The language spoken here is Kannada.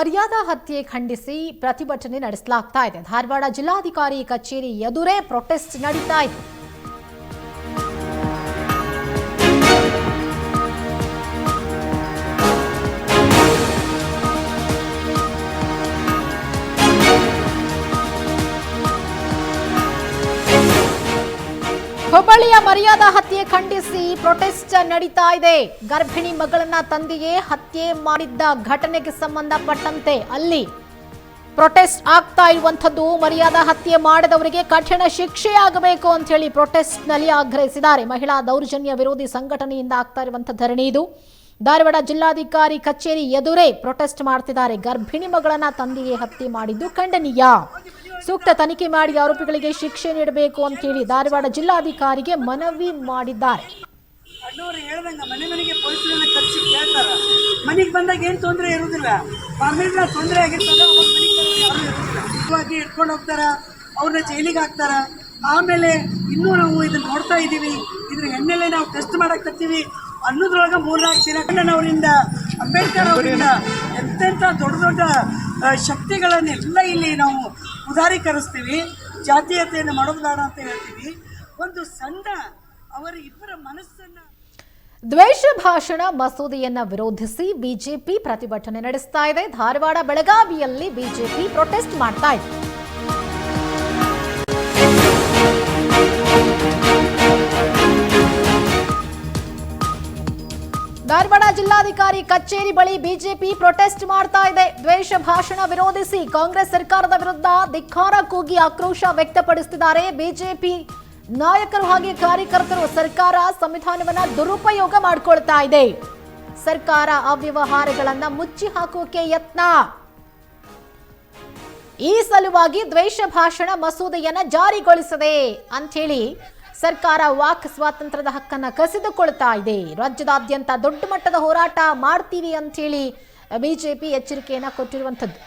ಮರ್ಯಾದಾ ಹತ್ಯೆ ಖಂಡಿಸಿ ಪ್ರತಿಭಟನೆ ನಡೆಸಲಾಗ್ತಾ ಇದೆ. ಧಾರವಾಡ ಜಿಲ್ಲಾಧಿಕಾರಿ ಕಚೇರಿ ಎದುರೇ ಪ್ರೊಟೆಸ್ಟ್ ನಡೀತಾ ಇದೆ. ಹುಬ್ಬಳ್ಳಿಯ ಮರ್ಯಾದಾ ಹತ್ಯೆ ಖಂಡಿಸಿ ಪ್ರೊಟೆಸ್ಟ್ ನಡೀತಾ ಇದೆ. ಗರ್ಭಿಣಿ ಮಗಳನ್ನ ತಂದೆಯೇ ಹತ್ಯೆ ಮಾಡಿದ್ದ ಘಟನೆಗೆ ಸಂಬಂಧಪಟ್ಟಂತೆ ಅಲ್ಲಿ ಪ್ರೊಟೆಸ್ಟ್ ಆಗ್ತಾ ಇರುವಂತದ್ದು. ಮರ್ಯಾದಾ ಹತ್ಯೆ ಮಾಡಿದವರಿಗೆ ಕಠಿಣ ಶಿಕ್ಷೆಯಾಗಬೇಕು ಅಂತ ಹೇಳಿ ಪ್ರೊಟೆಸ್ಟ್ ನಲ್ಲಿ ಆಗ್ರಹಿಸಿದ್ದಾರೆ. ಮಹಿಳಾ ದೌರ್ಜನ್ಯ ವಿರೋಧಿ ಸಂಘಟನೆಯಿಂದ ಆಗ್ತಾ ಇರುವಂತಹ ಧರಣಿ ಇದು. ಧಾರವಾಡ ಜಿಲ್ಲಾಧಿಕಾರಿ ಕಚೇರಿ ಎದುರೇ ಪ್ರೊಟೆಸ್ಟ್ ಮಾಡ್ತಿದ್ದಾರೆ. ಗರ್ಭಿಣಿ ಮಗಳನ್ನ ತಂದೆಯೇ ಹತ್ಯೆ ಮಾಡಿದ್ದು ಖಂಡನೀಯ, ಸೂಕ್ತ ತನಿಖೆ ಮಾಡಿ ಆರೋಪಿಗಳಿಗೆ ಶಿಕ್ಷೆ ನೀಡಬೇಕು ಅಂತ ಹೇಳಿ ಧಾರವಾಡ ಜಿಲ್ಲಾಧಿಕಾರಿಗೆ ಮನವಿ ಮಾಡಿದ್ದಾರೆ. ಅಣ್ಣವರು ಹೇಳ್ದಂಗ ಮನೆ ಮನೆಗೆ ಪೊಲೀಸರನ್ನ ಕರೆಸಿ ಕೇಳ್ತಾರ. ಮನೆಗೆ ಬಂದಾಗ ಏನು ತೊಂದರೆ ಇರುವುದಿಲ್ಲ, ಆಮೇಲೆ ತೊಂದರೆ ಆಗಿರ್ತದೆ ಅವ್ರಿಗೆ ಇಟ್ಕೊಂಡು ಹೋಗ್ತಾರ, ಅವ್ರನ್ನ ಜೈಲಿಗೆ ಹಾಕ್ತಾರ. ಆಮೇಲೆ ಇನ್ನೂ ನಾವು ಇದನ್ನ ನೋಡ್ತಾ ಇದ್ದೀವಿ, ಇದ್ರ ಎಣ್ಣೆಲೆ ನಾವು ಟೆಸ್ಟ್ ಮಾಡಕ್ ತರ್ತೀವಿ ಅನ್ನೋದ್ರೊಳಗೆ 3-4 ದಿನ ಅವರಿಂದ ಅಂಬೇಡ್ಕರ್ ಅವರಿಂದ ಎಂತೆಂಥ ದೊಡ್ಡ ದೊಡ್ಡ ಶಕ್ತಿಗಳನ್ನೆಲ್ಲ ಇಲ್ಲಿ ನಾವು ಉದಾರೀಕರಿಸ್ತೀವಿ. ಜಾತೀಯತೆಯನ್ನು ಮಾಡೋದು ಬೇಡ ಅಂತ ಹೇಳ್ತೀವಿ. ಒಂದು ಸಣ್ಣ ಅವರ ಇಬ್ಬರ ಮನಸ್ಸನ್ನ ದ್ವೇಷ ಭಾಷಣ ಮಸೂದೆಯನ್ನ ವಿರೋಧಿಸಿ ಬಿಜೆಪಿ ಪ್ರತಿಭಟನೆ ನಡೆಸ್ತಾ ಇದೆ. ಧಾರವಾಡ ಬೆಳಗಾವಿಯಲ್ಲಿ ಬಿಜೆಪಿ ಪ್ರೊಟೆಸ್ಟ್ ಮಾಡ್ತಾ ಇದೆ. ಧಾರವಾಡ ಜಿಲ್ಲಾಧಿಕಾರಿ ಕಚೇರಿ ಬಳಿ ಬಿಜೆಪಿ ಪ್ರೊಟೆಸ್ಟ್ ಮಾಡ್ತಾ ಇದೆ. ದ್ವೇಷ ಭಾಷಣ ವಿರೋಧಿಸಿ ಕಾಂಗ್ರೆಸ್ ಸರ್ಕಾರದ ವಿರುದ್ಧ ಧಿಕ್ಕಾರ ಕೂಗಿ ಆಕ್ರೋಶ ವ್ಯಕ್ತಪಡಿಸುತ್ತಿದ್ದಾರೆ ಬಿಜೆಪಿ ನಾಯಕರು ಹಾಗೆ ಕಾರ್ಯಕರ್ತರು. ಸರ್ಕಾರ ಸಂವಿಧಾನವನ್ನ ದುರುಪಯೋಗ ಮಾಡಿಕೊಳ್ತಾ ಇದೆ, ಸರ್ಕಾರ ಅವ್ಯವಹಾರಗಳನ್ನ ಮುಚ್ಚಿ ಹಾಕೋಕೆ ಯತ್ನ. ಈ ಸಲುವಾಗಿ ದ್ವೇಷ ಭಾಷಣ ಮಸೂದೆಯನ್ನ ಜಾರಿಗೊಳಿಸಿದೆ ಅಂಥೇಳಿ ಸರ್ಕಾರ ವಾಕ್ ಸ್ವಾತಂತ್ರ್ಯದ ಹಕ್ಕನ್ನ ಕಸಿದುಕೊಳ್ತಾ ಇದೆ. ರಾಜ್ಯದಾದ್ಯಂತ ದೊಡ್ಡ ಮಟ್ಟದ ಹೋರಾಟ ಮಾಡ್ತೀವಿ ಅಂತ ಹೇಳಿ ಬಿಜೆಪಿ ಎಚ್ಚರಿಕೆಯನ್ನ ಕೊಟ್ಟಿರುವಂತದ್ದು.